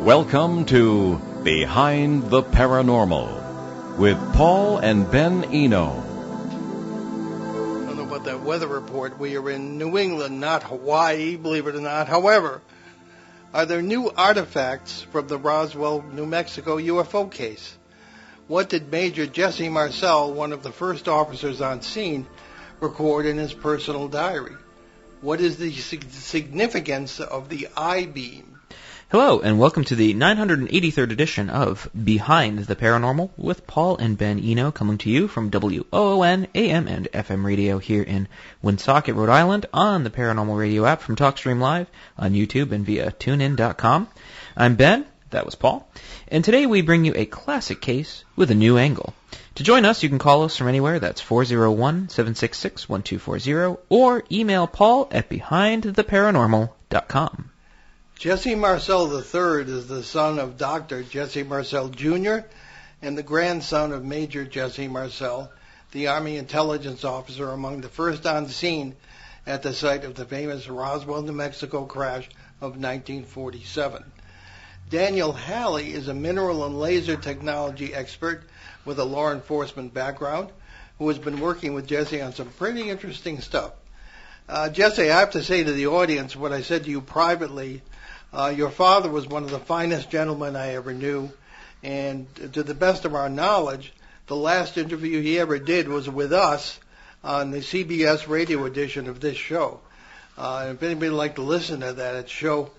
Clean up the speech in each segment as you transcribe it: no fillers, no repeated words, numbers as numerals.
Welcome to Behind the Paranormal with Paul and Ben Eno. I don't know about that weather report. We are in New England, not Hawaii, believe it or not. However, are there new artifacts from the Roswell, New Mexico UFO case? What did Major Jesse Marcel, one of the first officers on scene, record in his personal diary? What is the significance of the I-beam? Hello, and welcome to the 983rd edition of Behind the Paranormal with Paul and Ben Eno, coming to you from WOON AM and FM radio here in Woonsocket, Rhode Island, on the Paranormal Radio app from TalkStream Live, on YouTube, and via TuneIn.com. I'm Ben, that was Paul, and today we bring you a classic case with a new angle. To join us, you can call us from anywhere. That's 401-766-1240, or email Paul at behindtheparanormal.com. Jesse Marcel III is the son of Dr. Jesse Marcel Jr. and the grandson of Major Jesse Marcel, the Army intelligence officer among the first on scene at the site of the famous Roswell, New Mexico crash of 1947. Daniel Halley is a mineral and laser technology expert with a law enforcement background who has been working with Jesse on some pretty interesting stuff. Jesse, I have to say to the audience what I said to you privately. Your father was one of the finest gentlemen I ever knew, and to the best of our knowledge, the last interview he ever did was with us on the CBS radio edition of this show. If anybody would like to listen to that, it's show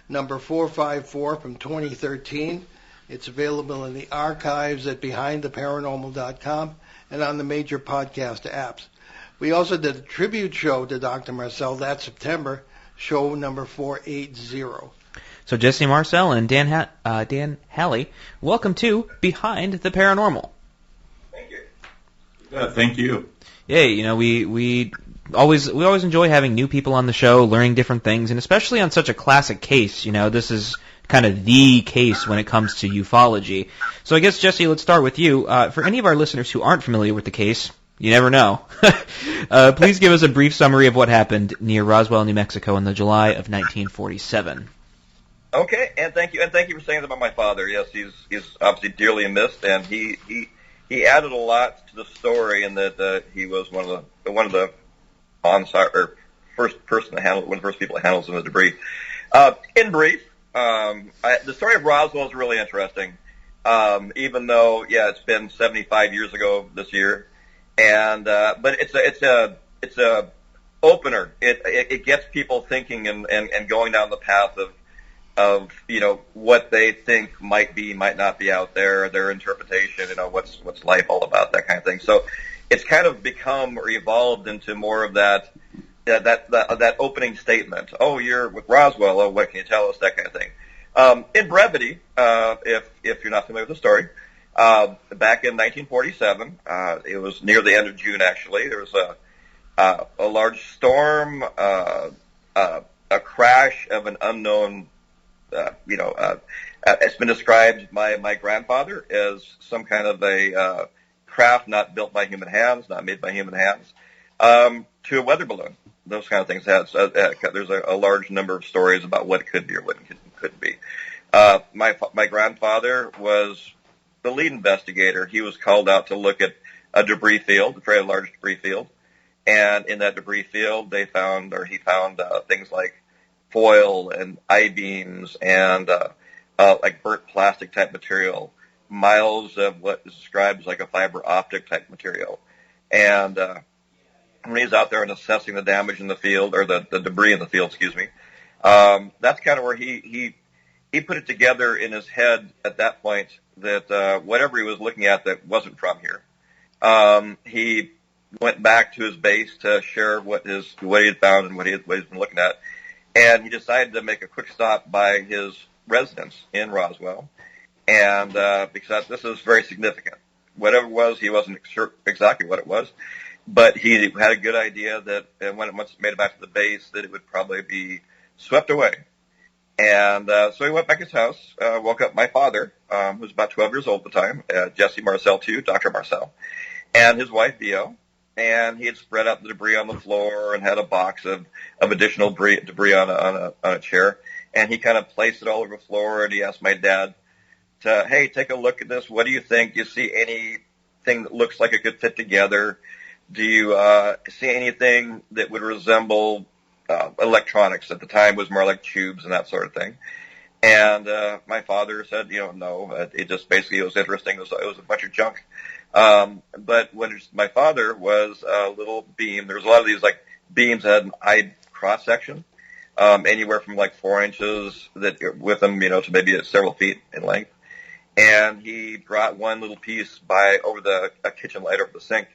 number 454 from 2013. It's available in the archives at behindtheparanormal.com and on the major podcast apps. We also did a tribute show to Dr. Marcel that September, show number 480. So Jesse Marcel and Dan Halley, welcome to Behind the Paranormal. Thank you. Thank you. Yeah, you know, we always enjoy having new people on the show, learning different things, and especially on such a classic case. You know, this is kind of the case when it comes to ufology. So I guess, Jesse, let's start with you. For any of our listeners who aren't familiar with the case, you never know. Please give us a brief summary of what happened near Roswell, New Mexico in the July of 1947. Okay, and thank you for saying that about my father. Yes, he's obviously dearly missed, and he added a lot to the story in that he was one of the on-site or first person to handle, one of the first people to handle some of the debris. In brief, the story of Roswell is really interesting. Even though, it's been 75 years ago this year, and but it's a opener. It gets people thinking and going down the path of what they think might not be out there, their interpretation, what's life all about, that kind of thing. So it's kind of become or evolved into more of that opening statement. Oh, you're with Roswell. Oh, what can you tell us? That kind of thing. In brevity, if you're not familiar with the story, back in 1947, it was near the end of June. Actually, there was a large storm, a crash of an unknown. It's been described by my grandfather as some kind of a craft not built by human hands, not made by human hands, to a weather balloon. Those kind of things. There's a large number of stories about what it could be or what it couldn't be. My grandfather was the lead investigator. He was called out to look at a debris field, a very large debris field, and in that debris field he found things like foil and I-beams and like burnt plastic type material, miles of what is described as like a fiber optic type material. And when he's out there and assessing the damage in the field, or the debris in the field, that's kind of where he put it together in his head at that point that whatever he was looking at that wasn't from here. He went back to his base to share what he had found and what he's been looking at. And he decided to make a quick stop by his residence in Roswell, and because this is very significant. Whatever it was, he wasn't sure exactly what it was, but he had a good idea that once it made it back to the base, that it would probably be swept away. And so he went back to his house, woke up my father, who was about 12 years old at the time, Jesse Marcel II, Dr. Marcel, and his wife, Bio. And he had spread out the debris on the floor and had a box of additional debris on a chair. and he kind of placed it all over the floor, and he asked my dad to, hey, take a look at this. What do you think? Do you see anything that looks like it could fit together? Do you see anything that would resemble electronics? At the time, it was more like tubes and that sort of thing. And my father said, no. It just basically was interesting. It was a bunch of junk. But my father was a little beam. There was a lot of these like beams that had an eye cross section, anywhere from like 4 inches with them, to maybe several feet in length. And he brought one little piece over a kitchen light over the sink,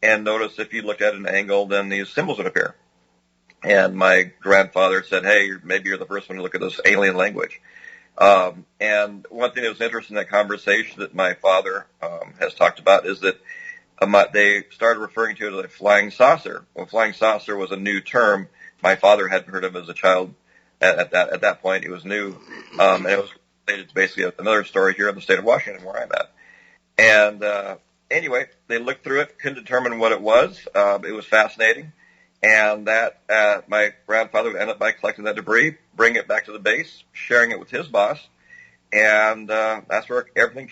and noticed if you looked at an angle, then these symbols would appear. And my grandfather said, hey, maybe you're the first one to look at this alien language. And one thing that was interesting in that conversation that my father has talked about is that they started referring to it as a flying saucer. Well, flying saucer was a new term. My father hadn't heard of it as a child. At that point, it was new. And it was related to basically another story here in the state of Washington where I'm at. And anyway, they looked through it, couldn't determine what it was. It was fascinating. And that my grandfather would end up by collecting that debris, bring it back to the base, sharing it with his boss, and that's where everything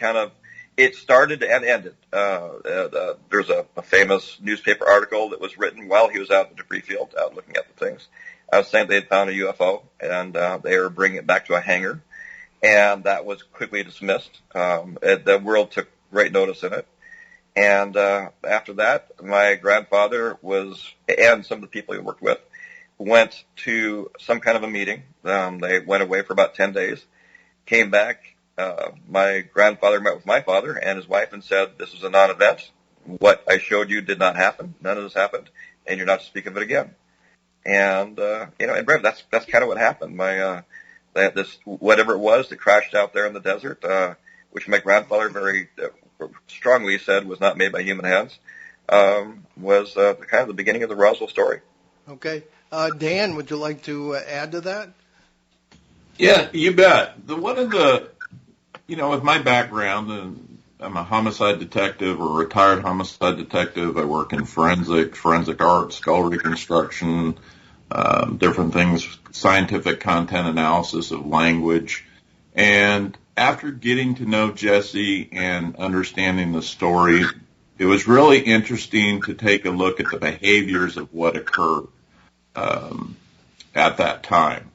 it started and ended. There's a famous newspaper article that was written while he was out in the debris field, out looking at the things. I was saying they had found a UFO, and they were bringing it back to a hangar, and that was quickly dismissed. The world took great notice in it. And after that, my grandfather and some of the people he worked with, went to some kind of a meeting. They went away for about 10 days, came back. My grandfather met with my father and his wife and said, this was a non-event. What I showed you did not happen. None of this happened, and you're not to speak of it again. And, and Brett, that's kind of what happened. This, whatever it was that crashed out there in the desert, which my grandfather very strongly said was not made by human hands, was kind of the beginning of the Roswell story. Okay. Dan, would you like to add to that? Yeah, you bet. With my background, I'm a homicide detective or retired homicide detective. I work in forensic art, skull reconstruction, different things, scientific content analysis of language. And after getting to know Jesse and understanding the story, it was really interesting to take a look at the behaviors of what occurred at that time.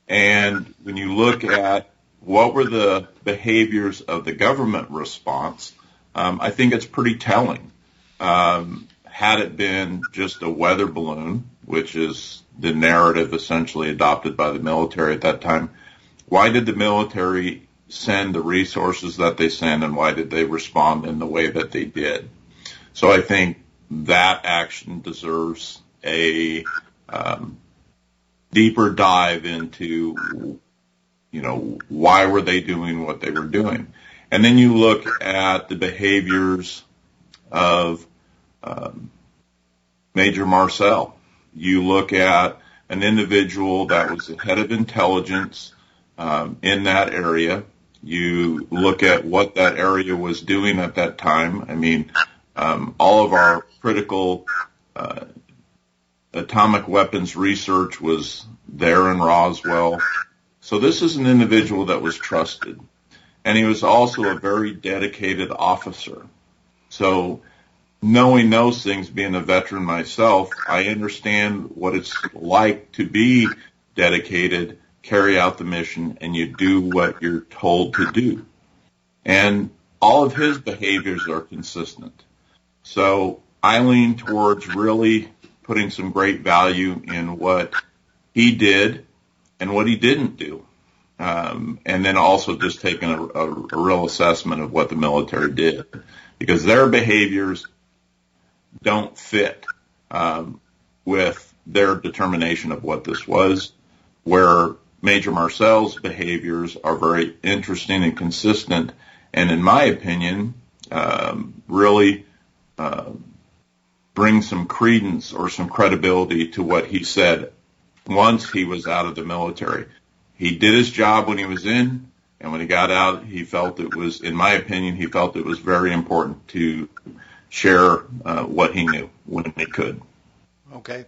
And when you look at what were the behaviors of the government response, I think it's pretty telling. Had it been just a weather balloon, which is the narrative essentially adopted by the military at that time, why did the military send the resources that they sent, and why did they respond in the way that they did? So I think that action deserves a deeper dive into, why were they doing what they were doing? And then you look at the behaviors of Major Marcel. You look at an individual that was the head of intelligence in that area. You look at what that area was doing at that time. I mean, all of our critical atomic weapons research was there in Roswell. So this is an individual that was trusted. And he was also a very dedicated officer. So knowing those things, being a veteran myself, I understand what it's like to be dedicated, carry out the mission, and you do what you're told to do. And all of his behaviors are consistent. So I lean towards really putting some great value in what he did and what he didn't do. And then also just taking a real assessment of what the military did, because their behaviors don't fit with their determination of what this was, where Major Marcel's behaviors are very interesting and consistent, and in my opinion, really bring some credence or some credibility to what he said once he was out of the military. He did his job when he was in, and when he got out, he felt it was, in my opinion, he felt it was very important to share what he knew when he could. Okay.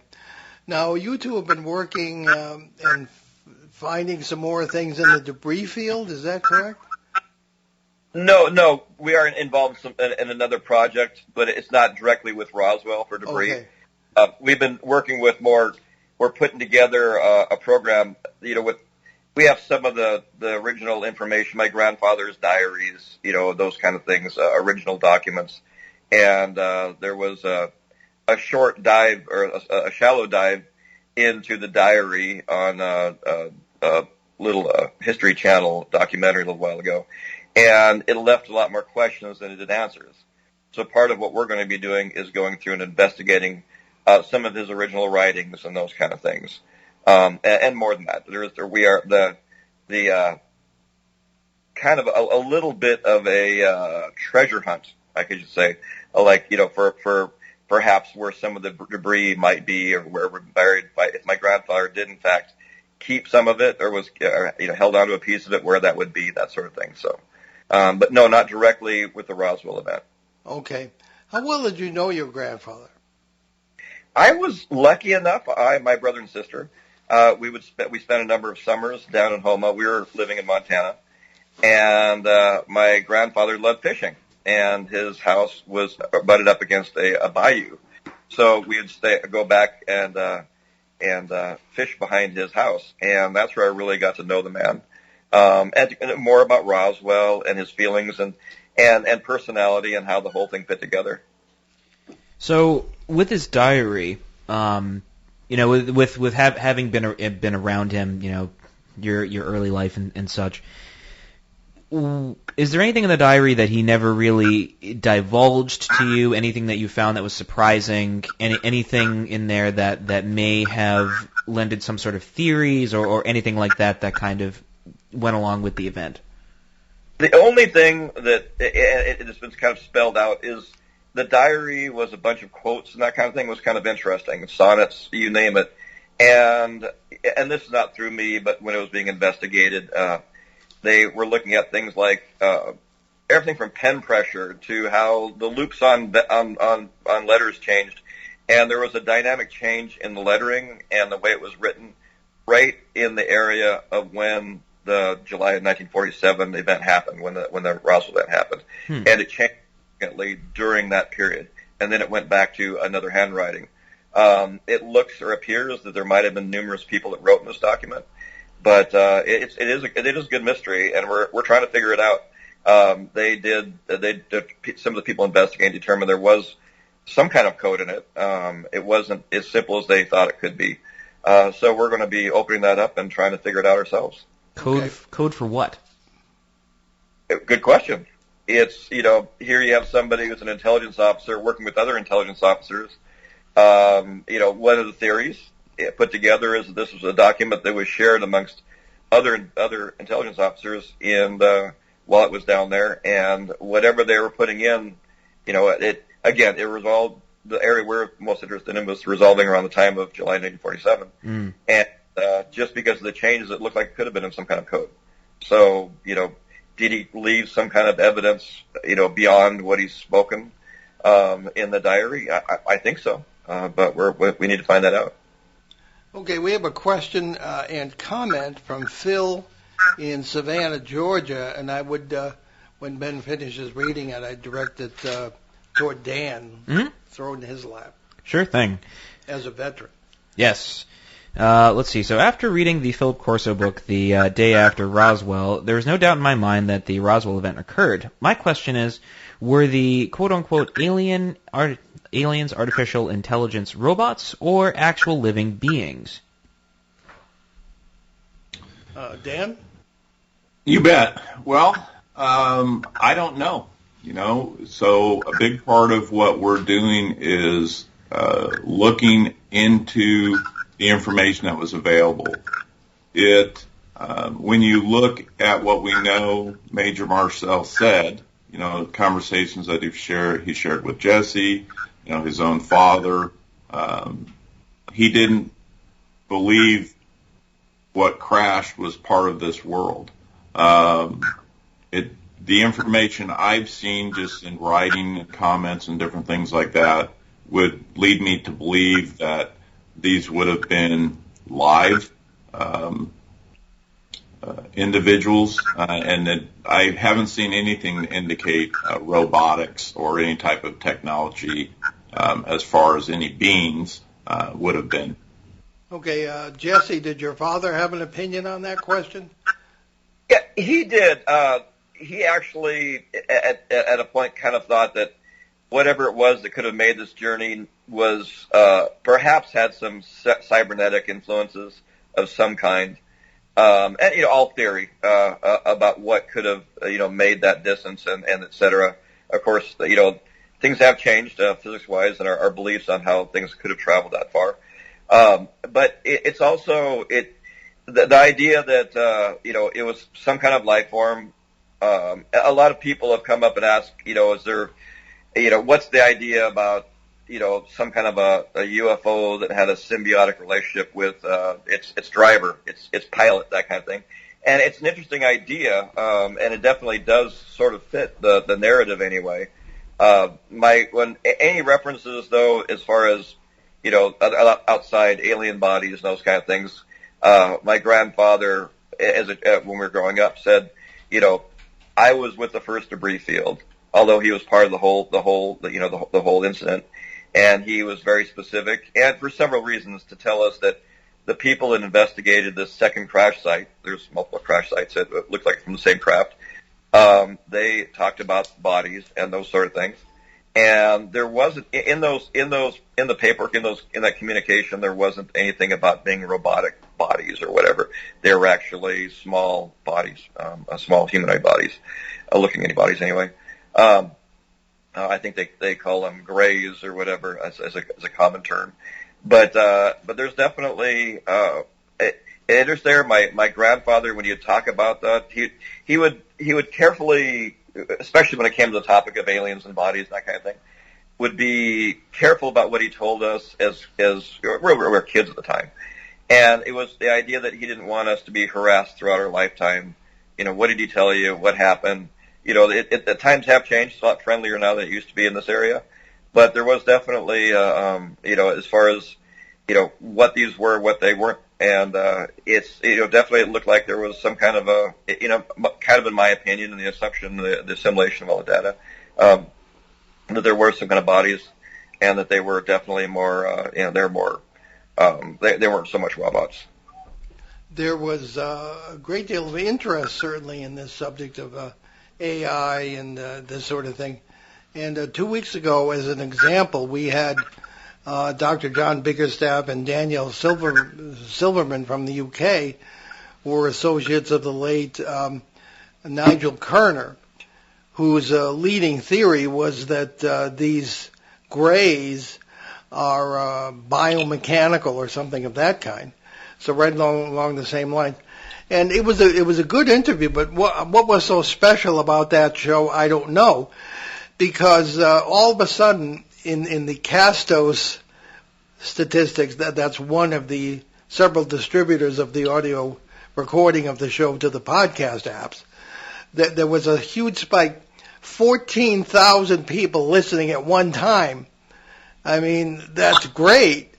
Now, you two have been working and finding some more things in the debris field. Is that correct? No, we are involved in another project, but it's not directly with Roswell for debris. Okay. We've been working with we're putting together a program, we have some of the original information, my grandfather's diaries, those kind of things, original documents. And there was a short dive or a shallow dive into the diary on a little History Channel documentary a little while ago. And it left a lot more questions than it did answers. So part of what we're going to be doing is going through and investigating some of his original writings and those kind of things, and more than that. We are the kind of a little bit of a treasure hunt, I could just say, for perhaps where some of the debris might be, or where we're buried. If my grandfather did in fact keep some of it, or was held onto a piece of it, where that would be, that sort of thing. So. But no, not directly with the Roswell event. Okay. How well did you know your grandfather? I was lucky enough. My brother and sister, we spent a number of summers down in Houma. We were living in Montana, and my grandfather loved fishing, and his house was butted up against a bayou. So we would go back and fish behind his house, and that's where I really got to know the man. And more about Roswell and his feelings and personality and how the whole thing fit together. So with his diary, with having been around him, your early life and such, is there anything in the diary that he never really divulged to you? Anything that you found that was surprising? Anything in there that may have lended some sort of theories or anything like that kind of went along with the event? The only thing that it has been kind of spelled out is the diary was a bunch of quotes, and that kind of thing was kind of interesting. Sonnets, you name it. And this is not through me, but when it was being investigated, they were looking at things like everything from pen pressure to how the loops on letters changed. And there was a dynamic change in the lettering and the way it was written right in the area of when the July of 1947 event happened, when the Roswell event happened. And it changed significantly during that period. And then it went back to another handwriting. It looks or appears that there might have been numerous people that wrote in this document, but it is a good mystery, and we're trying to figure it out. Some of the people investigating determined there was some kind of code in it. It wasn't as simple as they thought it could be. So we're going to be opening that up and trying to figure it out ourselves. Code for what? Good question. It's, here you have somebody who's an intelligence officer working with other intelligence officers. One of the theories put together is that this was a document that was shared amongst other intelligence officers while it was down there, and whatever they were putting in, it resolved. The area we're most interested in was resolving around the time of July 1947. And just because of the changes, it looked like it could have been in some kind of code. So, did he leave some kind of evidence, beyond what he's spoken in the diary? I think so, but we need to find that out. Okay, we have a question and comment from Phil in Savannah, Georgia, and I would, when Ben finishes reading it, I direct it toward Dan, throw it in his lap. Sure thing. As a veteran. Yes. Let's see. So after reading the Philip Corso book the day after Roswell, there was no doubt in my mind that the Roswell event occurred. My question is, were the quote-unquote aliens artificial intelligence robots or actual living beings? Dan? You bet. Well, I don't know. So a big part of what we're doing is looking into the information that was available. When you look at what we know Major Marcel said, conversations that he shared with Jesse, his own father, he didn't believe what crashed was part of this world. The information I've seen just in writing and comments and different things like that would lead me to believe that these would have been live individuals, and that I haven't seen anything to indicate robotics or any type of technology as far as any beings would have been. Okay, Jesse, did your father have an opinion on that question? Yeah, he did. He actually, at a point, kind of thought that whatever it was that could have made this journey was perhaps had some cybernetic influences of some kind. And, all theory about what could have, made that distance and et cetera. Of course, things have changed physics-wise and our beliefs on how things could have traveled that far. But it's also the idea that it was some kind of life form. A lot of people have come up and asked, is there, what's the idea about some kind of a UFO that had a symbiotic relationship with its driver, its pilot, that kind of thing. And it's an interesting idea, and it definitely does sort of fit the narrative anyway. When any references though, as far as outside alien bodies and those kind of things, my grandfather, when we were growing up, said, I was with the first debris field, although he was part of the whole incident. And he was very specific, and for several reasons, to tell us that the people that investigated this second crash site, there's multiple crash sites that looked like from the same craft, they talked about bodies and those sort of things. And there wasn't, in the paperwork, in that communication, there wasn't anything about being robotic bodies or whatever. They were actually small bodies, small humanoid bodies, looking at bodies anyway. I think they call them grays or whatever as a common term, but there's definitely it is there. My grandfather, when you talk about that, he would carefully, especially when it came to the topic of aliens and bodies and that kind of thing, would be careful about what he told us as we were kids at the time, and it was the idea that he didn't want us to be harassed throughout our lifetime. What did he tell you? What happened? The times have changed. It's a lot friendlier now than it used to be in this area. But there was definitely, as far as, what these were, what they weren't. And, definitely it looked like there was some kind of kind of in my opinion, and the assumption, the assimilation of all the data, that there were some kind of bodies and that they were definitely more, they're more, they weren't so much robots. There was a great deal of interest, certainly, in this subject of AI and this sort of thing. And 2 weeks ago, as an example, we had Dr. John Bickerstaff and Danielle Silverman from the UK, who were associates of the late Nigel Kerner, whose leading theory was that these grays are biomechanical or something of that kind. So right along the same lines. And it was a good interview, but what was so special about that show, I don't know, because all of a sudden in the Castos statistics, that's one of the several distributors of the audio recording of the show to the podcast apps, there was a huge spike, 14,000 people listening at one time. I mean, that's great.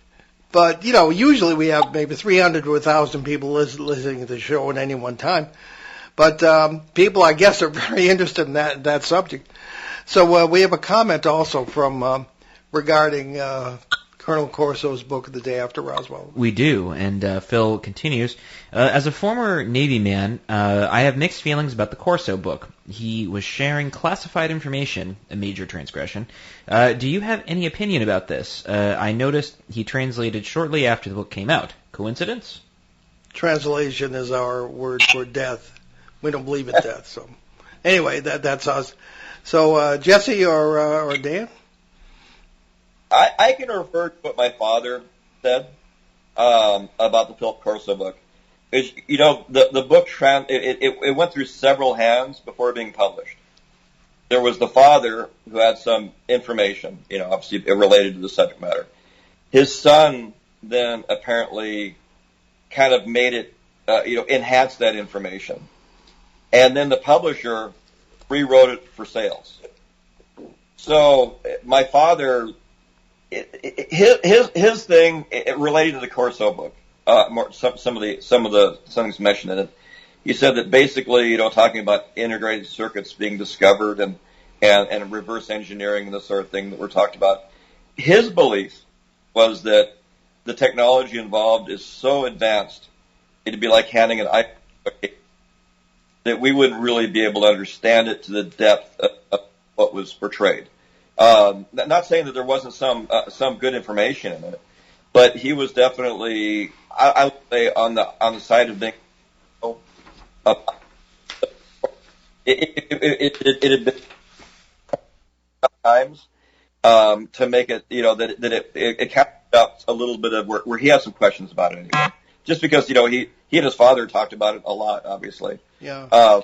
But, usually we have maybe 300 to 1,000 people listening to the show at any one time. But people, I guess, are very interested in that subject. So we have a comment also from regarding Colonel Corso's book, The Day After Roswell. We do, and Phil continues. As a former Navy man, I have mixed feelings about the Corso book. He was sharing classified information, a major transgression. Do you have any opinion about this? I noticed he translated shortly after the book came out. Coincidence? Translation is our word for death. We don't believe in death. So anyway, that's us. So Jesse or Dan? I can refer to what my father said about the Philip Corso book. The book it went through several hands before being published. There was the father who had some information, obviously related to the subject matter. His son then apparently kind of made it, enhanced that information, and then the publisher rewrote it for sales. So my father. His thing related to the Corso book, some of the things mentioned in it, he said that basically, talking about integrated circuits being discovered and reverse engineering and this sort of thing that we're talking about, his belief was that the technology involved is so advanced, it'd be like handing an iPhone, that we wouldn't really be able to understand it to the depth of what was portrayed. Not saying that there wasn't some good information in it, but he was definitely, I would say, on the side of being. It had been times to make it, that it kept up a little bit of where he had some questions about it anyway. Just because, he and his father talked about it a lot, obviously. Yeah.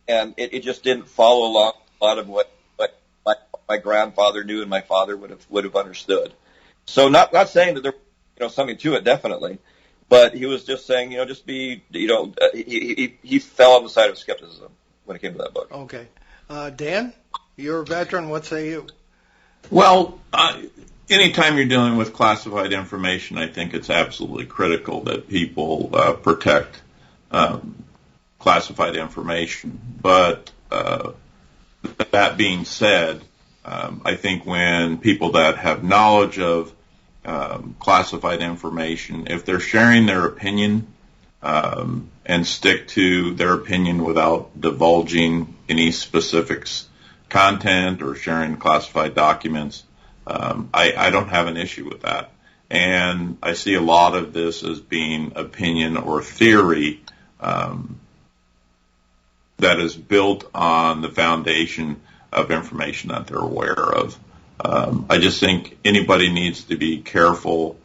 And it just didn't follow along a lot of what my grandfather knew and my father would have understood. So not saying that there, something to it, definitely. But he was just saying, just be, he fell on the side of skepticism when it came to that book. Okay. Dan, you're a veteran. What say you? Well, anytime you're dealing with classified information, I think it's absolutely critical that people protect classified information. But that being said, I think when people that have knowledge of classified information, if they're sharing their opinion and stick to their opinion without divulging any specifics, content, or sharing classified documents, I don't have an issue with that. And I see a lot of this as being opinion or theory that is built on the foundation of information that they're aware of. I just think anybody needs to be careful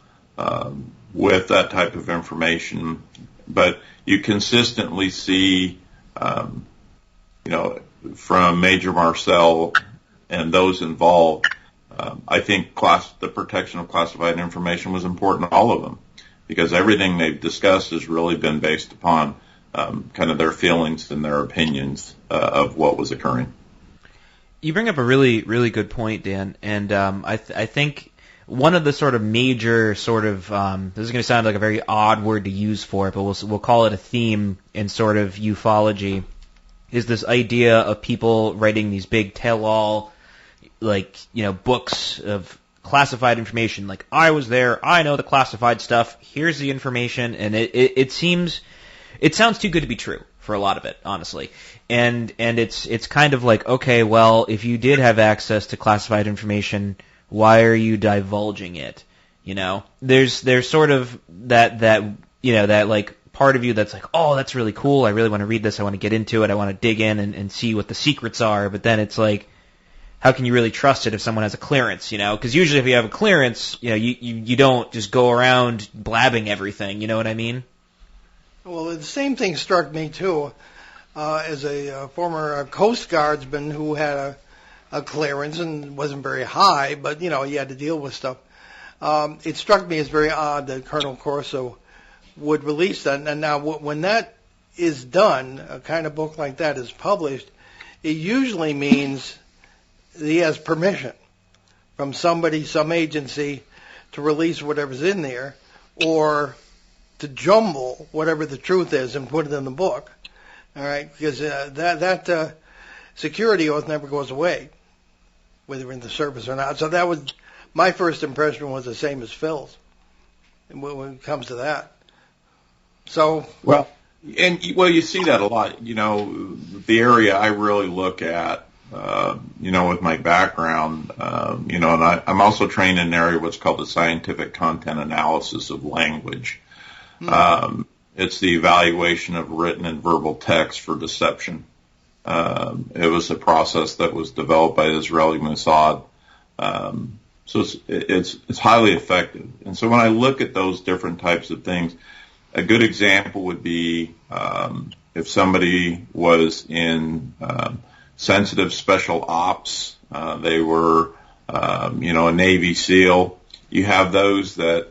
with that type of information. But you consistently see, from Major Marcel and those involved, I think the protection of classified information was important to all of them, because everything they've discussed has really been based upon kind of their feelings and their opinions of what was occurring. You bring up a really, really good point, Dan, and I think one of the sort of major sort of this is going to sound like a very odd word to use for it, but we'll call it a theme in sort of ufology, is this idea of people writing these big tell-all, books of classified information. Like, I was there, I know the classified stuff, here's the information, and it sounds too good to be true for a lot of it, honestly. And it's kind of like, okay, well, if you did have access to classified information, why are you divulging it? There's sort of that part of you that's like, oh, that's really cool, I really want to read this, I want to get into it, I want to dig in and see what the secrets are, but then it's like, how can you really trust it if someone has a clearance, Because usually if you have a clearance, you don't just go around blabbing everything, you know what I mean? Well, the same thing struck me, too, as a former Coast Guardsman who had a clearance and wasn't very high, but, he had to deal with stuff. It struck me as very odd that Colonel Corso would release that. And now when that is done, a kind of book like that is published, it usually means he has permission from somebody, some agency, to release whatever's in there, or to jumble whatever the truth is and put it in the book. All right, because that security oath never goes away, whether you're in the service or not. So that was my first impression, was the same as Phil's when it comes to that. So you see that a lot. The area I really look at, with my background, and I'm also trained in an area what's called the scientific content analysis of language. It's the evaluation of written and verbal text for deception. It was a process that was developed by the Israeli Mossad. So it's highly effective. And so when I look at those different types of things, a good example would be if somebody was in sensitive special ops, they were, a Navy SEAL. You have those that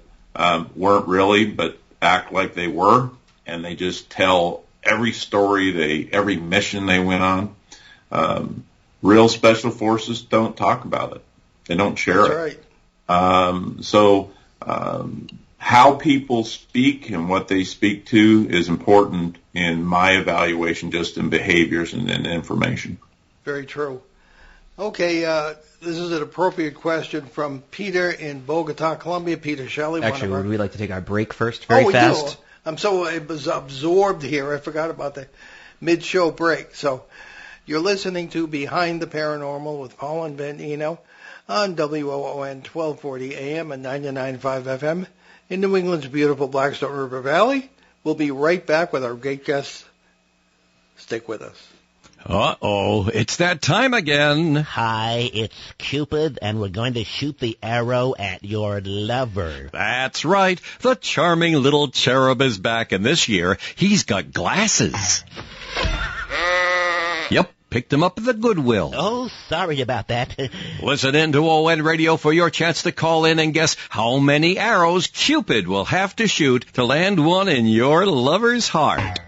weren't really, but act like they were, and they just tell every story, every mission they went on. Real special forces don't talk about it. They don't share it. That's right. how people speak and what they speak to is important in my evaluation, just in behaviors and in information. Very true. Okay, this is an appropriate question from Peter in Bogota, Colombia. Peter Shelley. Actually, would we like to take our break first? Very fast. We do. I'm so absorbed here, I forgot about the mid-show break. So you're listening to Behind the Paranormal with Paul and Ben Eno on WOON 1240 AM and 99.5 FM in New England's beautiful Blackstone River Valley. We'll be right back with our great guests. Stick with us. Uh-oh, it's that time again. Hi, it's Cupid, and we're going to shoot the arrow at your lover. That's right. The charming little cherub is back, and this year he's got glasses. Yep, picked him up at the Goodwill. Oh, sorry about that. Listen in to ON Radio for your chance to call in and guess how many arrows Cupid will have to shoot to land one in your lover's heart.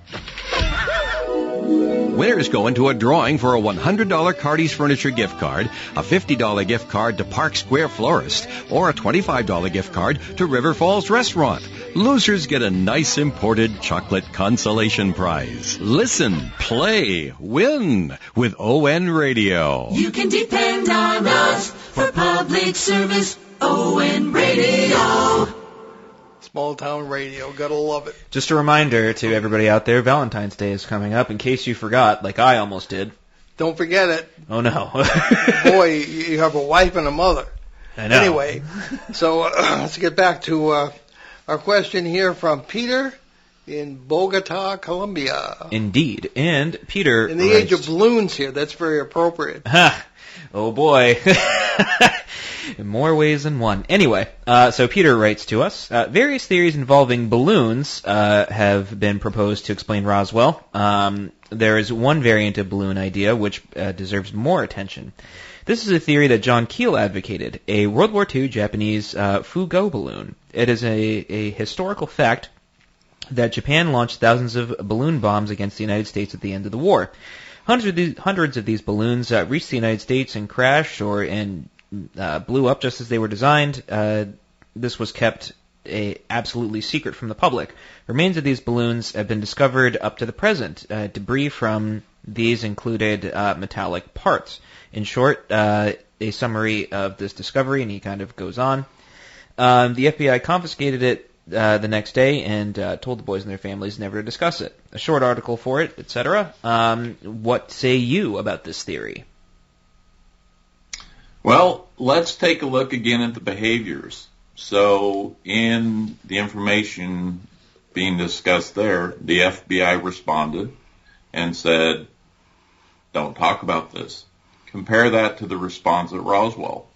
Winners go into a drawing for a $100 Cardi's Furniture gift card, a $50 gift card to Park Square Florist, or a $25 gift card to River Falls Restaurant. Losers get a nice imported chocolate consolation prize. Listen, play, win with ON Radio. You can depend on us for public service. ON Radio. Small town radio, gotta love it. Just a reminder to everybody out there, Valentine's Day is coming up, in case you forgot, like I almost did. Don't forget it. Oh, no. Boy, you have a wife and a mother. I know. Anyway, so let's get back to our question here from Peter in Bogota, Colombia. Indeed. And Peter in the age of balloons here, that's very appropriate. Oh, boy. In more ways than one. Anyway, so Peter writes to us, various theories involving balloons have been proposed to explain Roswell. There is one variant of balloon idea which deserves more attention. This is a theory that John Keel advocated, a World War II Japanese Fugo balloon. It is a historical fact that Japan launched thousands of balloon bombs against the United States at the end of the war. Hundreds of these balloons reached the United States and crashed and blew up just as they were designed. This was kept absolutely secret from the public. Remains of these balloons have been discovered up to the present. Debris from these included metallic parts. In short, a summary of this discovery, and he kind of goes on. The FBI confiscated it the next day and told the boys and their families never to discuss it. A short article for it, etc. What say you about this theory? Well, let's take a look again at the behaviors. So in the information being discussed there, the FBI responded and said, don't talk about this. Compare that to the response at Roswell.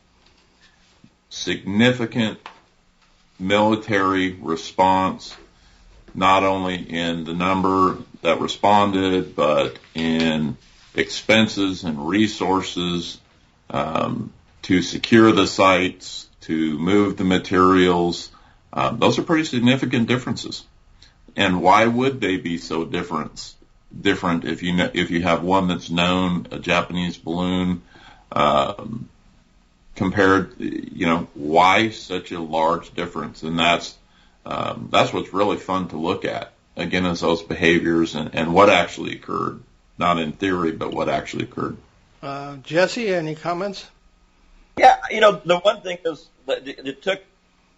Significant military response, not only in the number that responded, but in expenses and resources to secure the sites, to move the materials. Those are pretty significant differences. And why would they be so different if you have one that's known, a Japanese balloon, compared, why such a large difference? And that's what's really fun to look at, again, is those behaviors and what actually occurred, not in theory, but what actually occurred. Jesse, any comments? Yeah, the one thing is that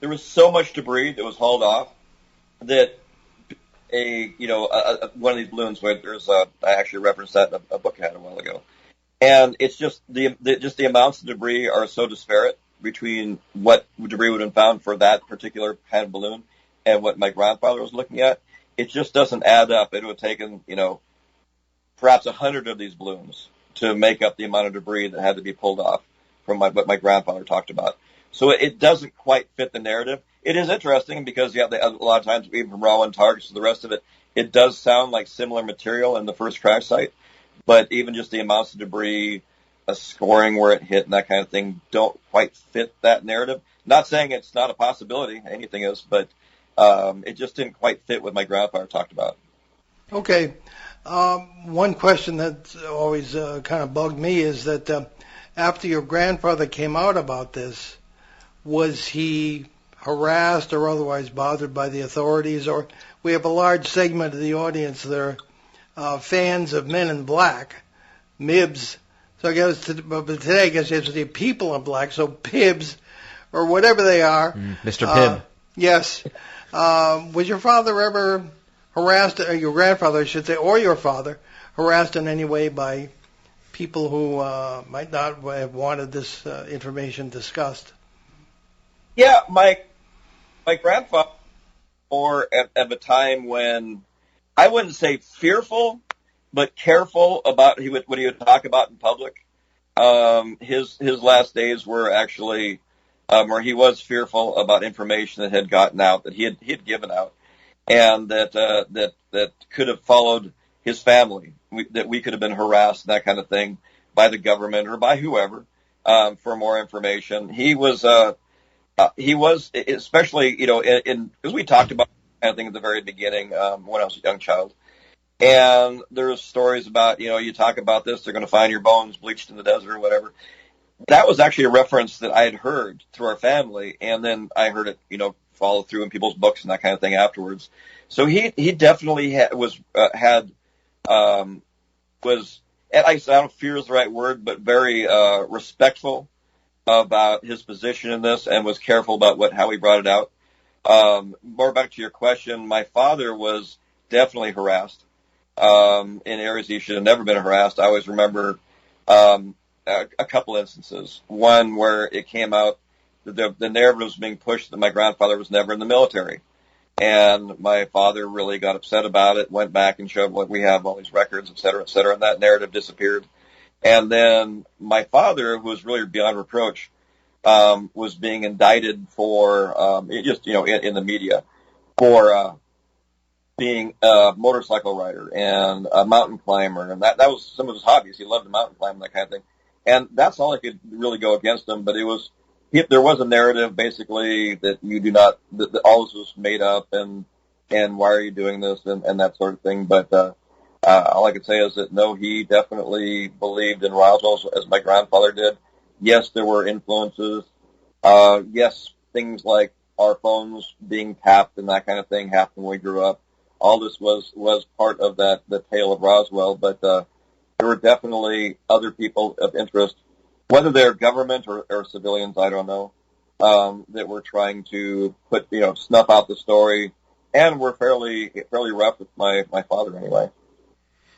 there was so much debris that was hauled off that one of these balloons, where I actually referenced that in a book I had a while ago. And it's just the amounts of debris are so disparate between what debris would have been found for that particular kind of balloon and what my grandfather was looking at. It just doesn't add up. It would have taken, perhaps 100 of these balloons to make up the amount of debris that had to be pulled off from what my grandfather talked about. So it doesn't quite fit the narrative. It is interesting because, a lot of times, even from raw and targets to the rest of it, it does sound like similar material in the first crash site. But even just the amounts of debris, scoring where it hit and that kind of thing don't quite fit that narrative. Not saying it's not a possibility, anything is, but it just didn't quite fit what my grandfather talked about. Okay. One question that always kind of bugged me is that after your grandfather came out about this, was he harassed or otherwise bothered by the authorities, or we have a large segment of the audience that are fans of Men in Black, MIBs. So I guess but today I guess it's the people in black, so PIBs or whatever they are. Mr. Pibb. Yes. Was your father ever harassed, or your grandfather, I should say, or your father, harassed in any way by people who might not have wanted this information discussed? Yeah, my grandfather, or at the time when I wouldn't say fearful, but careful about what he would talk about in public. His last days were actually where he was fearful about information that had gotten out, that he had given out, and that could have followed his family, that we could have been harassed and that kind of thing by the government or by whoever for more information. He was especially, because we talked about kind of thing at the very beginning when I was a young child. And there's stories about, you talk about this, they're going to find your bones bleached in the desert or whatever. That was actually a reference that I had heard through our family, and then I heard it, follow through in people's books and that kind of thing afterwards. So he definitely was, and I don't know if fear is the right word, but very respectful about his position in this, and was careful about how he brought it out. More back to your question, my father was definitely harassed in areas he should have never been harassed. I always remember a couple instances. One where it came out that the narrative was being pushed that my grandfather was never in the military. And my father really got upset about it, went back and showed we have all these records, et cetera, and that narrative disappeared. And then my father, who was really beyond reproach, was being indicted for, in the media, for being a motorcycle rider and a mountain climber. And that was some of his hobbies. He loved to mountain climb and that kind of thing. And that's all I could really go against him. But there was a narrative basically that you do not, that all this was made up and why are you doing this and that sort of thing. But, all I could say is that no, he definitely believed in Roswell as my grandfather did. Yes, there were influences. Yes, things like our phones being tapped and that kind of thing happened when we grew up. All this was part of the tale of Roswell, but there were definitely other people of interest, whether they're government or civilians, I don't know, that were trying to snuff out the story, and were fairly rough with my father anyway.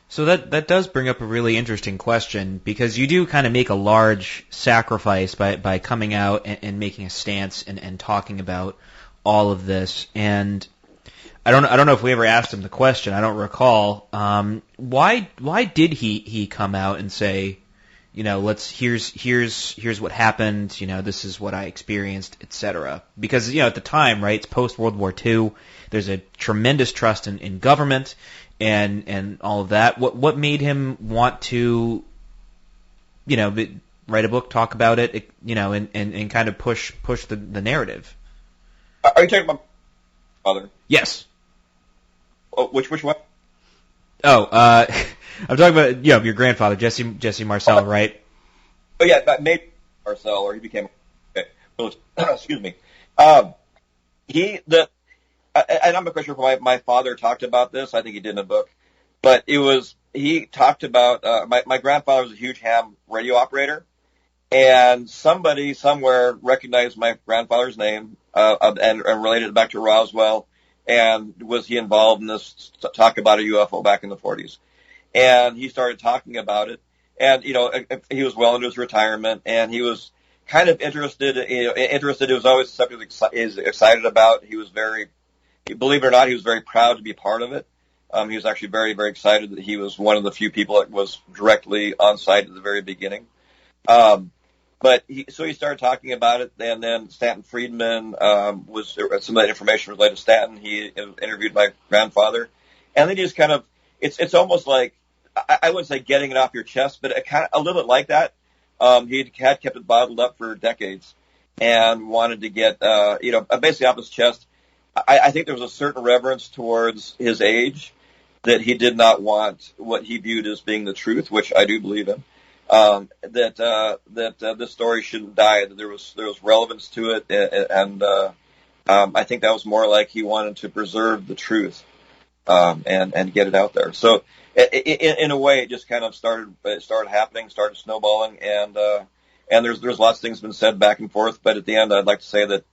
So that does bring up a really interesting question, because you do kind of make a large sacrifice by coming out and making a stance and talking about all of this. And I don't know if we ever asked him the question. I don't recall. Why did he come out and say, here's what happened. This is what I experienced, etc. Because at the time, right, it's post World War II. There's a tremendous trust in government and all of that. What made him want to, write a book, talk about it, and kind of push the narrative? Are you talking about father? Yes. Oh, which one? Oh, I'm talking about your grandfather, Jesse Marcel, right? Oh yeah, that made Marcel, or he became. Okay. Well, excuse me. And I'm not quite sure if my father talked about this. I think he did in a book, but he talked about my grandfather was a huge ham radio operator, and somebody somewhere recognized my grandfather's name and related it back to Roswell. And was he involved in this talk about a UFO back in the 40s? And he started talking about it. And, he was well into his retirement, and he was kind of interested. It was always something he was excited about. He was believe it or not, he was very proud to be part of it. He was actually very, very excited that he was one of the few people that was directly on site at the very beginning. But he started talking about it, and then Stanton Friedman was some of that information related to Stanton. He interviewed my grandfather, and then he just kind of it's almost like I wouldn't say getting it off your chest, but a little bit like that. He had kept it bottled up for decades and wanted to get basically off his chest. I think there was a certain reverence towards his age that he did not want what he viewed as being the truth, which I do believe in. That this story shouldn't die. That there was relevance to it, and I think that was more like he wanted to preserve the truth and get it out there. So in a way, it just kind of started happening, started snowballing, and there's lots of things been said back and forth. But at the end, I'd like to say that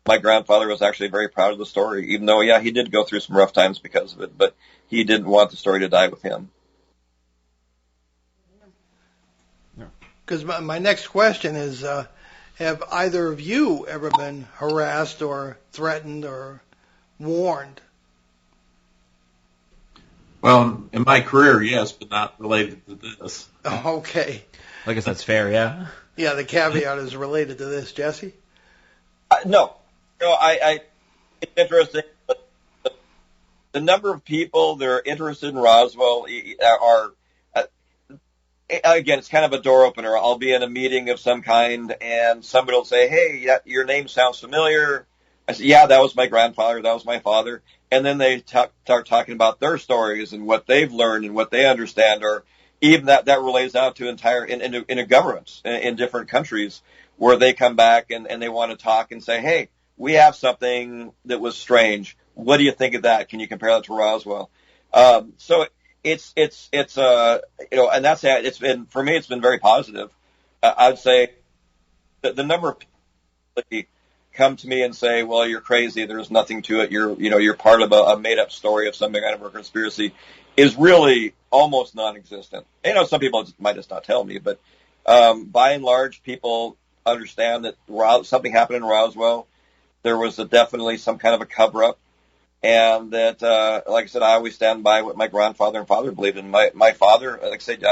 my grandfather was actually very proud of the story, even though, yeah, he did go through some rough times because of it, but he didn't want the story to die with him. Because my next question is, have either of you ever been harassed or threatened or warned? Well, in my career, yes, but not related to this. Okay. I guess that's fair, yeah. Yeah, the caveat is related to this, Jesse. No, it's interesting. But the number of people that are interested in Roswell are, again, it's kind of a door opener. I'll be in a meeting of some kind, and somebody will say, "Hey, your name sounds familiar." I say, "Yeah, that was my grandfather. That was my father." And then they start talking about their stories and what they've learned and what they understand, or even that relates out to in a governments in different countries where they come back and they want to talk and say, "Hey, we have something that was strange. What do you think of that? Can you compare that to Roswell?" So it's and that's it. It's been, for me, it's been very positive. I'd say the number of people that come to me and say, "Well, you're crazy. There's nothing to it. You're part of a made up story of some kind of a conspiracy," is really almost non-existent. Some people might just not tell me, but by and large, people understand that something happened in Roswell. There was definitely some kind of a cover-up, and that, like I said, I always stand by what my grandfather and father believed in. My father, like I said,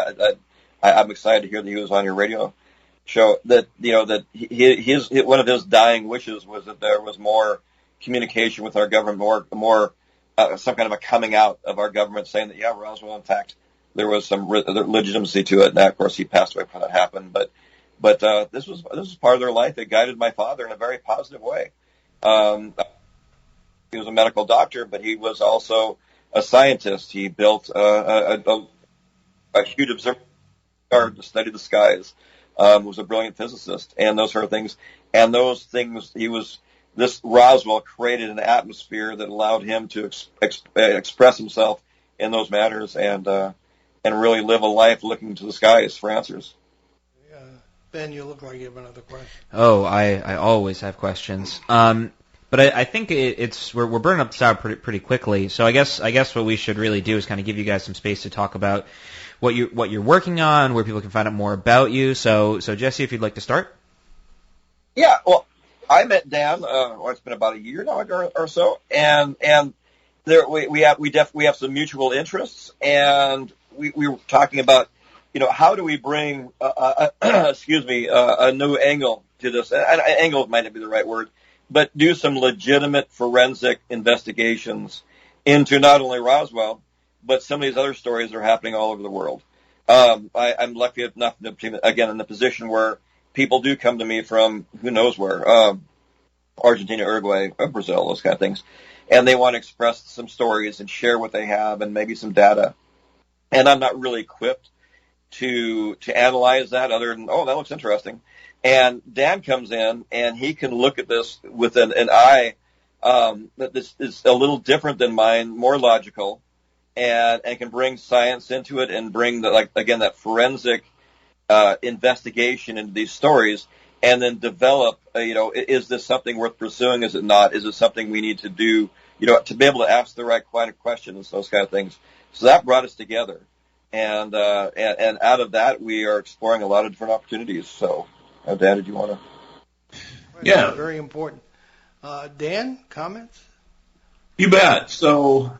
I'm excited to hear that he was on your radio show. That that his one of his dying wishes was that there was more communication with our government, more some kind of a coming out of our government saying that, yeah, Roswell, in fact, there was some legitimacy to it. And of course, he passed away before that happened, but this was part of their life. It guided my father in a very positive way. He was a medical doctor, but he was also a scientist. He built a huge observatory to study the skies. Was a brilliant physicist, and those sort of things. And those things, this Roswell created an atmosphere that allowed him to express himself in those matters and really live a life looking to the skies for answers. Ben, you look like you have another question. Oh, I always have questions. But I think we're burning up this hour pretty quickly. So I guess what we should really do is kind of give you guys some space to talk about what you're working on, where people can find out more about you. So Jesse, if you'd like to start. Yeah, well, I met Dan. It's been about a year now or so, and there we have some mutual interests, and we were talking about, how do we bring a new angle to this? Angle might not be the right word, but do some legitimate forensic investigations into not only Roswell, but some of these other stories that are happening all over the world. I'm lucky enough to be, again, in the position where people do come to me from who knows where, Argentina, Uruguay, Brazil, those kind of things, and they want to express some stories and share what they have and maybe some data. And I'm not really equipped to analyze that other than, oh, that looks interesting. And Dan comes in and he can look at this with an eye that this is a little different than mine, more logical, and can bring science into it and bring that forensic investigation into these stories, and then develop, is this something worth pursuing? Is it not? Is it something we need to do, to be able to ask the right kind of questions, those kind of things. So that brought us together. And out of that, we are exploring a lot of different opportunities. So, Dan, did you want to? Yeah. Very important. Dan, comments? You bet. So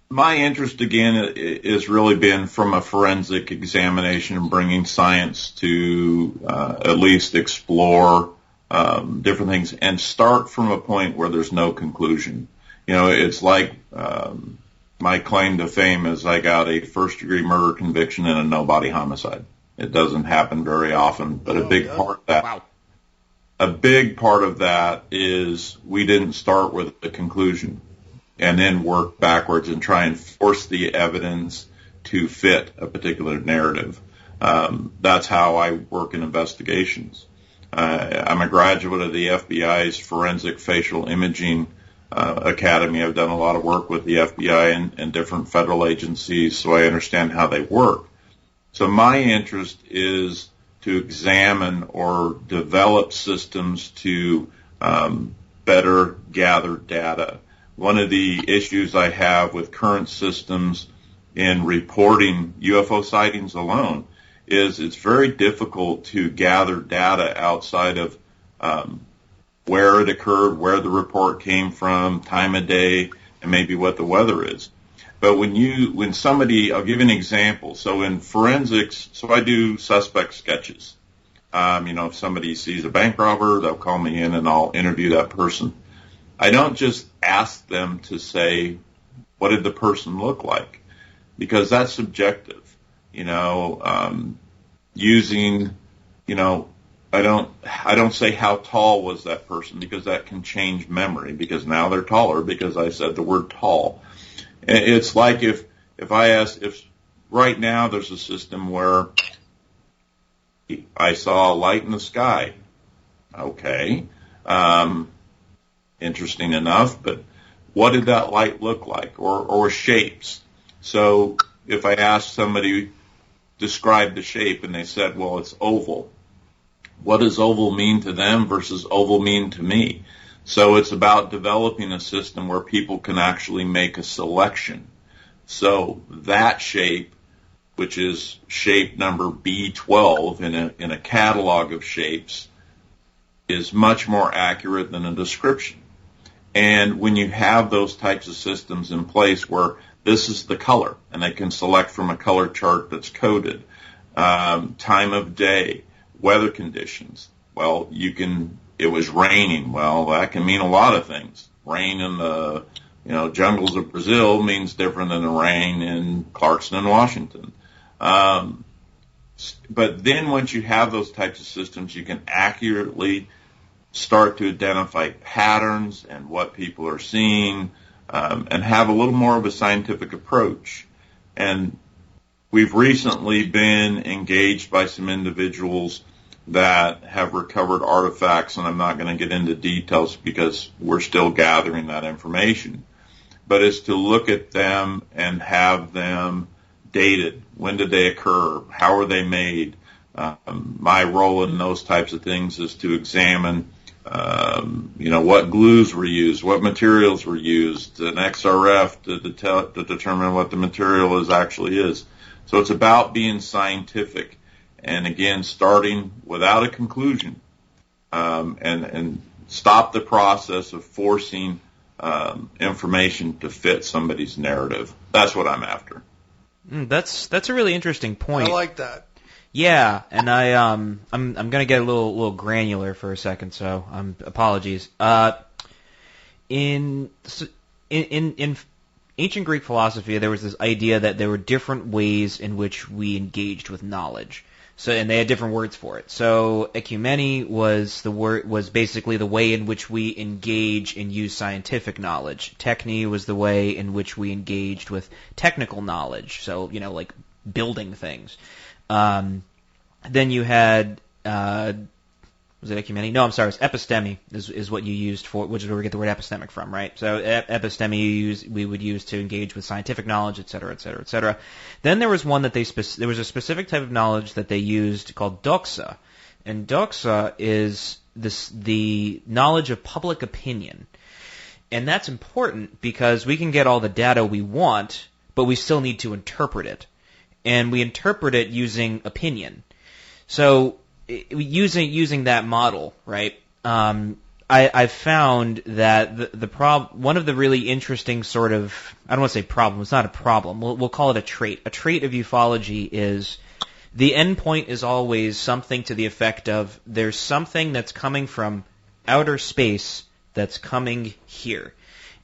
my interest, again, is really been from a forensic examination and bringing science to at least explore different things and start from a point where there's no conclusion. It's like my claim to fame is I got a first-degree murder conviction in a no-body homicide. It doesn't happen very often, but a big part of that. Wow. A big part of that is we didn't start with a conclusion and then work backwards and try and force the evidence to fit a particular narrative. That's how I work in investigations. I'm a graduate of the FBI's Forensic Facial Imaging Academy. I've done a lot of work with the FBI and different federal agencies, so I understand how they work. So my interest is to examine or develop systems to better gather data. One of the issues I have with current systems in reporting UFO sightings alone is it's very difficult to gather data outside of where it occurred, where the report came from, time of day, and maybe what the weather is. But when somebody, I'll give you an example. So in forensics, so I do suspect sketches. If somebody sees a bank robber, they'll call me in and I'll interview that person. I don't just ask them to say, what did the person look like? Because that's subjective. I don't say how tall was that person, because that can change memory, because now they're taller because I said the word tall. It's like if I asked, if right now there's a system where I saw a light in the sky. Okay. Interesting enough, but what did that light look like, or shapes? So if I asked somebody, describe the shape, and they said, well, it's oval. What does oval mean to them versus oval mean to me? So it's about developing a system where people can actually make a selection. So that shape, which is shape number B12 in a catalog of shapes, is much more accurate than a description. And when you have those types of systems in place where this is the color, and they can select from a color chart that's coded, time of day, weather conditions. Well, it was raining. Well, that can mean a lot of things. Rain in the, jungles of Brazil means different than the rain in Clarkston and Washington. But then once you have those types of systems, you can accurately start to identify patterns and what people are seeing, and have a little more of a scientific approach. And we've recently been engaged by some individuals that have recovered artifacts, and I'm not going to get into details because we're still gathering that information. But it's to look at them and have them dated. When did they occur? How are they made? My role in those types of things is to examine what glues were used, what materials were used, an XRF to determine what the material actually is. So it's about being scientific, and again, starting without a conclusion, and stop the process of forcing information to fit somebody's narrative. That's what I'm after. That's a really interesting point. I like that. Yeah, and I'm gonna get a little granular for a second, so apologies. In ancient Greek philosophy, there was this idea that there were different ways in which we engaged with knowledge. So, and they had different words for it. So, ecumeny was basically the way in which we engage and use scientific knowledge. Techne was the way in which we engaged with technical knowledge. So, like building things. Then you had, was it ecumeny? No, I'm sorry, it's episteme is what you used for, which is where we get the word epistemic from, right? So episteme we would use to engage with scientific knowledge, et cetera, et cetera, et cetera. Then there was one that there was a specific type of knowledge that they used called doxa. And doxa is the knowledge of public opinion. And that's important because we can get all the data we want, but we still need to interpret it. And we interpret it using opinion. So using that model, right? I've found that one of the really interesting sort of, I don't want to say problem, it's not a problem, we'll call it a trait. A trait of ufology is the end point is always something to the effect of there's something that's coming from outer space that's coming here.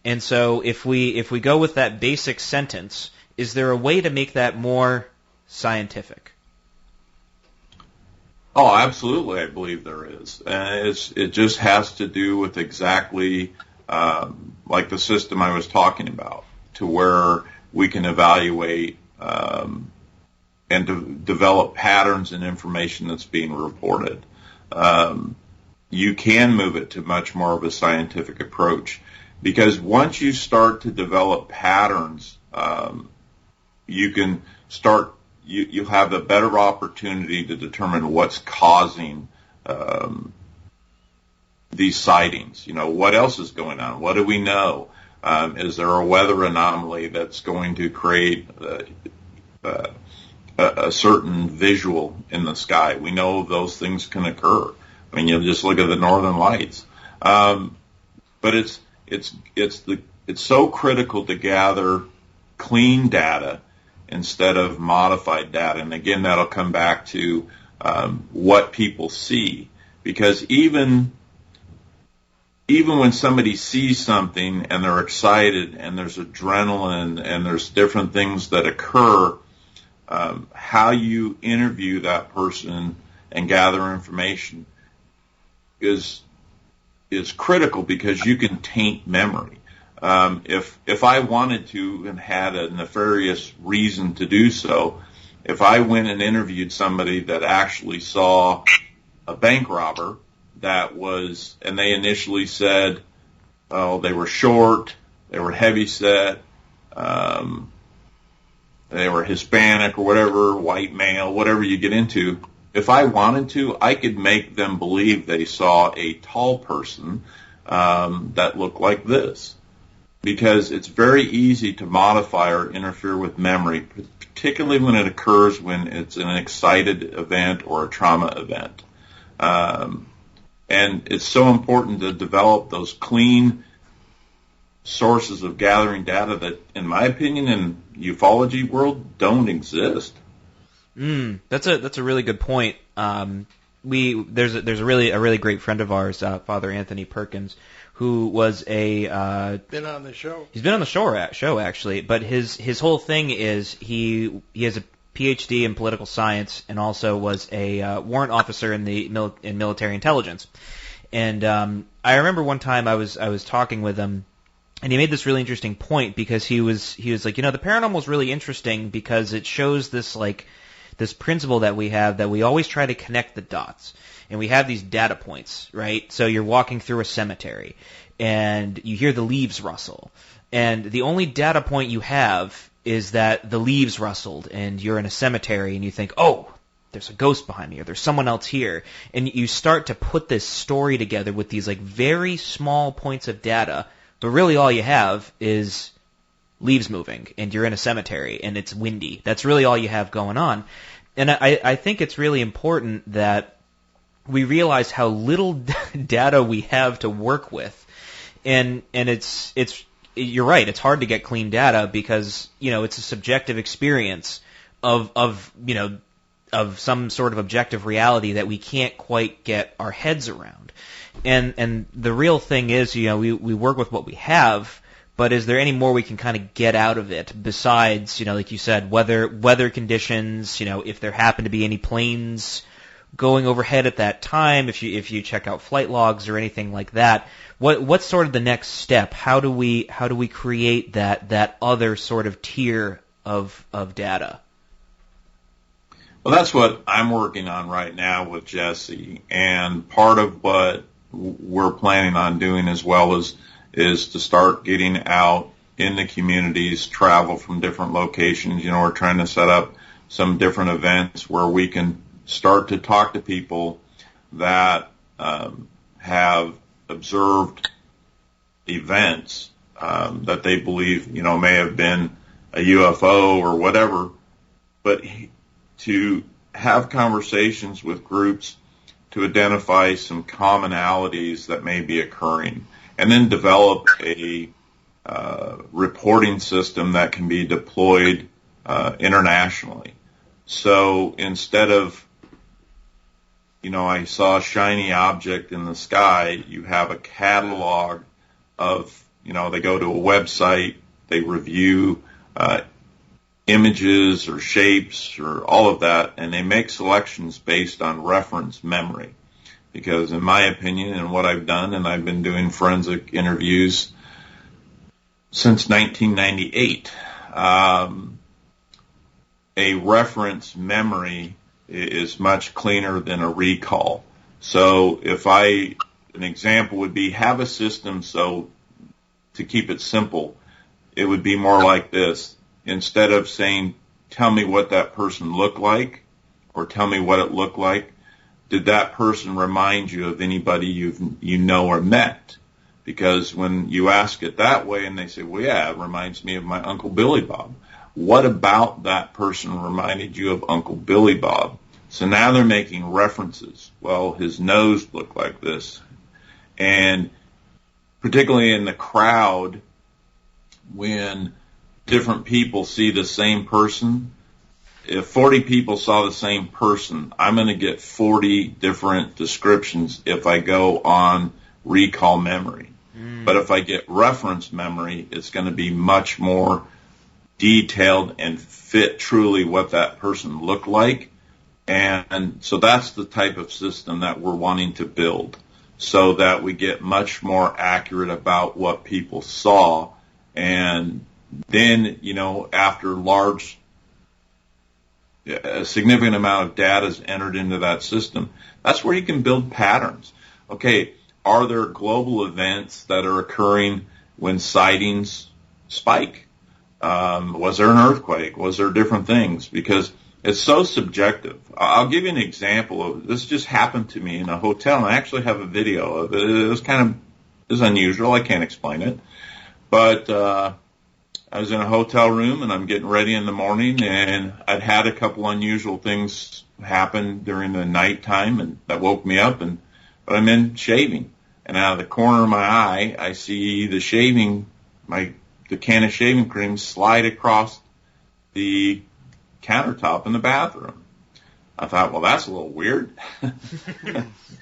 And so if we go with that basic sentence, is there a way to make that more scientific? Oh, absolutely, I believe there is. And it just has to do with exactly like the system I was talking about, to where we can evaluate and develop patterns and information that's being reported. you can move it to much more of a scientific approach. Because once you start to develop patterns, you can start, you have a better opportunity to determine what's causing these sightings. You know, what else is going on? What do we know? Is there a weather anomaly that's going to create a certain visual in the sky? We know those things can occur. I mean, you just look at the northern lights. But it's so critical to gather clean data instead of modified data. And again, that'll come back to what people see, because even when somebody sees something and they're excited and there's adrenaline and there's different things that occur, how you interview that person and gather information is critical, because you can taint memory. If I wanted to and had a nefarious reason to do so, if I went and interviewed somebody that actually saw a bank robber and they initially said, oh, they were short, they were heavyset, they were Hispanic or whatever, white male, whatever you get into, if I wanted to, I could make them believe they saw a tall person that looked like this. Because it's very easy to modify or interfere with memory, particularly when it occurs when it's an excited event or a trauma event. And it's so important to develop those clean sources of gathering data that, in my opinion, in ufology world, don't exist. That's a really good point. There's a really great friend of ours, Father Anthony Perkins, who was been on the show. He's been on the show actually, but his whole thing is he has a PhD in political science and also was a warrant officer in military intelligence. And I remember one time I was talking with him, and he made this really interesting point, because he was like, the paranormal is really interesting because it shows this principle that we have, that we always try to connect the dots. And we have these data points, right? So you're walking through a cemetery, and you hear the leaves rustle. And the only data point you have is that the leaves rustled, and you're in a cemetery, and you think, oh, there's a ghost behind me, or there's someone else here. And you start to put this story together with these very small points of data, but really all you have is leaves moving, and you're in a cemetery, and it's windy. That's really all you have going on. And I think it's really important that we realize how little data we have to work with. And it's you're right, it's hard to get clean data because, it's a subjective experience of some sort of objective reality that we can't quite get our heads around. And the real thing is, we work with what we have, but is there any more we can kind of get out of it besides, like you said, weather conditions, if there happen to be any planes going overhead at that time, if you check out flight logs or anything like that, what's sort of the next step? How do we create that other sort of tier of data? Well, that's what I'm working on right now with Jesse, and part of what we're planning on doing as well is to start getting out in the communities, travel from different locations. We're trying to set up some different events where we can start to talk to people that have observed events that they believe, may have been a UFO or whatever, but to have conversations with groups to identify some commonalities that may be occurring, and then develop a reporting system that can be deployed internationally. So instead of, I saw a shiny object in the sky, you have a catalog of, they go to a website, they review images or shapes or all of that, and they make selections based on reference memory. Because in my opinion, and what I've done, and I've been doing forensic interviews since 1998, a reference memory is much cleaner than a recall. So an example would be have a system, so to keep it simple, it would be more like this. Instead of saying, tell me what that person looked like, or tell me what it looked like, did that person remind you of anybody you know or met? Because when you ask it that way and they say, well, yeah, it reminds me of my Uncle Billy Bob. What about that person reminded you of Uncle Billy Bob? So now they're making references. Well, his nose looked like this. And particularly in the crowd, when different people see the same person, if 40 people saw the same person, I'm going to get 40 different descriptions if I go on recall memory. But if I get reference memory, it's going to be much more detailed and fit truly what that person looked like. And so that's the type of system that we're wanting to build, so that we get much more accurate about what people saw. And then, after a significant amount of data is entered into that system, that's where you can build patterns. Okay, are there global events that are occurring when sightings spike? Was there an earthquake? Was there different things? Because it's so subjective. I'll give you an example of this. Just happened to me in a hotel, and I actually have a video of it. It was unusual. I can't explain it. But I was in a hotel room, and I'm getting ready in the morning, and I'd had a couple unusual things happen during the nighttime, and that woke me up. But I'm in shaving, and out of the corner of my eye, I see the can of shaving cream slide across the countertop in the bathroom. I thought, well, that's a little weird.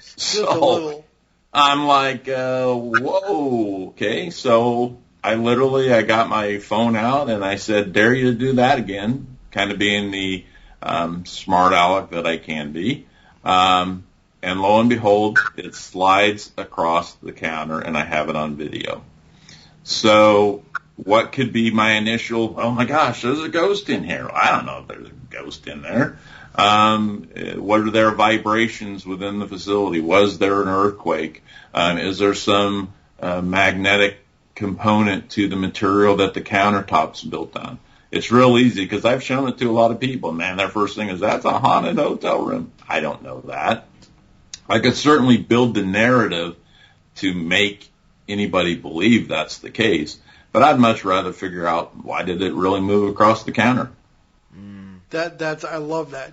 So I'm like, whoa, okay. So I got my phone out and I said, dare you to do that again, kind of being the smart aleck that I can be. And lo and behold, it slides across the counter, and I have it on video. So what could be my initial, oh my gosh, there's a ghost in here. I don't know if there's a ghost in there. What are their vibrations within the facility? Was there an earthquake? Is there some magnetic component to the material that the countertop's built on? It's real easy because I've shown it to a lot of people. Man, their first thing is, that's a haunted hotel room. I don't know that. I could certainly build the narrative to make anybody believe that's the case, but I'd much rather figure out, why did it really move across the counter? I love that.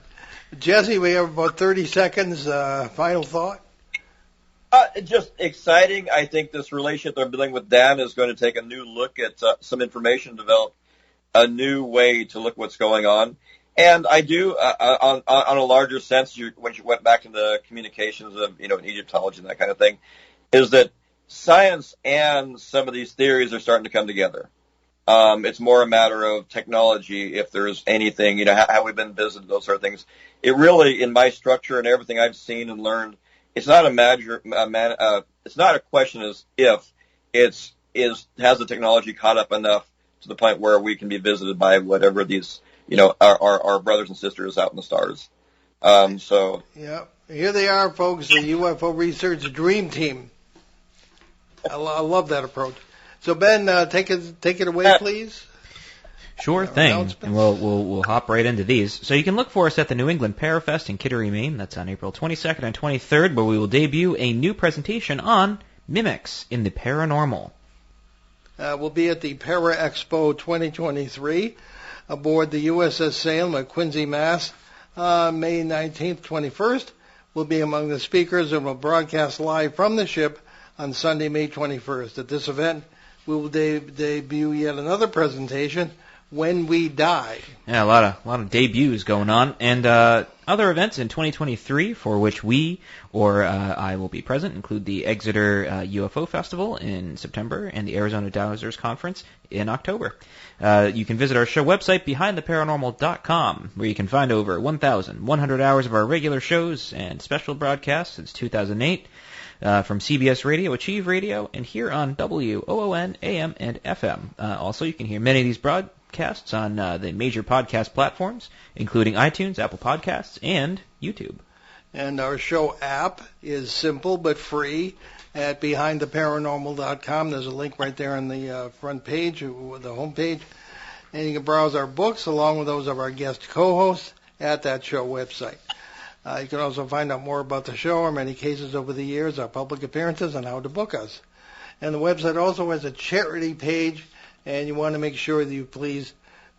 Jesse, we have about 30 seconds. Final thought? Just exciting. I think this relationship they're building with Dan is going to take a new look at some information, develop a new way to look what's going on. And I do, on a larger sense, when you went back to the communications of, in Egyptology and that kind of thing, is that science and some of these theories are starting to come together. It's more a matter of technology, if there's anything, how we've been visited, those sort of things. It really, in my structure and everything I've seen and learned, it's not it's not a question as if has the technology caught up enough to the point where we can be visited by whatever these, our brothers and sisters out in the stars. Yeah, here they are, folks, the UFO Research Dream Team. I love that approach. So Ben, take it away, please. Sure thing, and we'll hop right into these. So you can look for us at the New England Parafest in Kittery, Maine. That's on April 22nd and 23rd, where we will debut a new presentation on mimics in the paranormal. We'll be at the Para Expo 2023 aboard the USS Salem at Quincy, Mass. May 19th, 21st. We'll be among the speakers and will broadcast live from the ship on Sunday, May 21st. At this event, we will debut yet another presentation, When We Die. Yeah, a lot of debuts going on, and other events in 2023 for which we or I will be present include the Exeter UFO Festival in September and the Arizona Dowsers Conference in October. You can visit our show website, BehindTheParanormal.com, where you can find over 1,100 hours of our regular shows and special broadcasts since 2008. From CBS Radio, Achieve Radio, and here on WOON, AM, and FM. Also, you can hear many of these broadcasts on the major podcast platforms, including iTunes, Apple Podcasts, and YouTube. And our show app is simple but free at BehindTheParanormal.com. There's a link right there on the front page, the home page. And you can browse our books along with those of our guest co-hosts at that show website. You can also find out more about the show, our many cases over the years, our public appearances, and how to book us. And the website also has a charity page, and you want to make sure that you please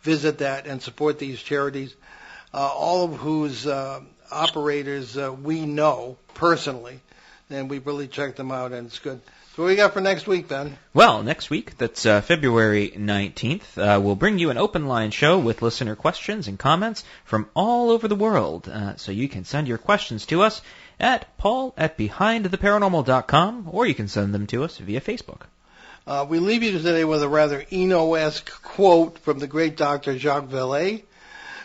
visit that and support these charities, all of whose operators we know personally, and we really checked them out, and it's good. So what do we got for next week, Ben? Well, next week, that's February 19th, we'll bring you an open line show with listener questions and comments from all over the world. So you can send your questions to us at paul@behindtheparanormal.com, or you can send them to us via Facebook. We leave you today with a rather Eno-esque quote from the great Dr. Jacques Vallée.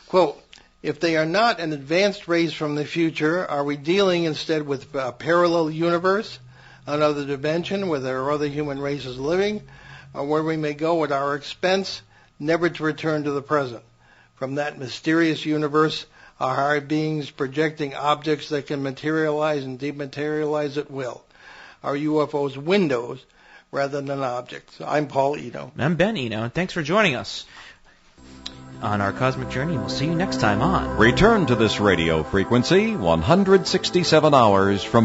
Quote, "If they are not an advanced race from the future, are we dealing instead with a parallel universe, another dimension where there are other human races living, or where we may go at our expense, never to return to the present? From that mysterious universe are higher beings projecting objects that can materialize and dematerialize at will. Are UFOs windows rather than objects?" I'm Paul Eno. I'm Ben Eno, and thanks for joining us on our cosmic journey. We'll see you next time on Return to this radio frequency 167 hours from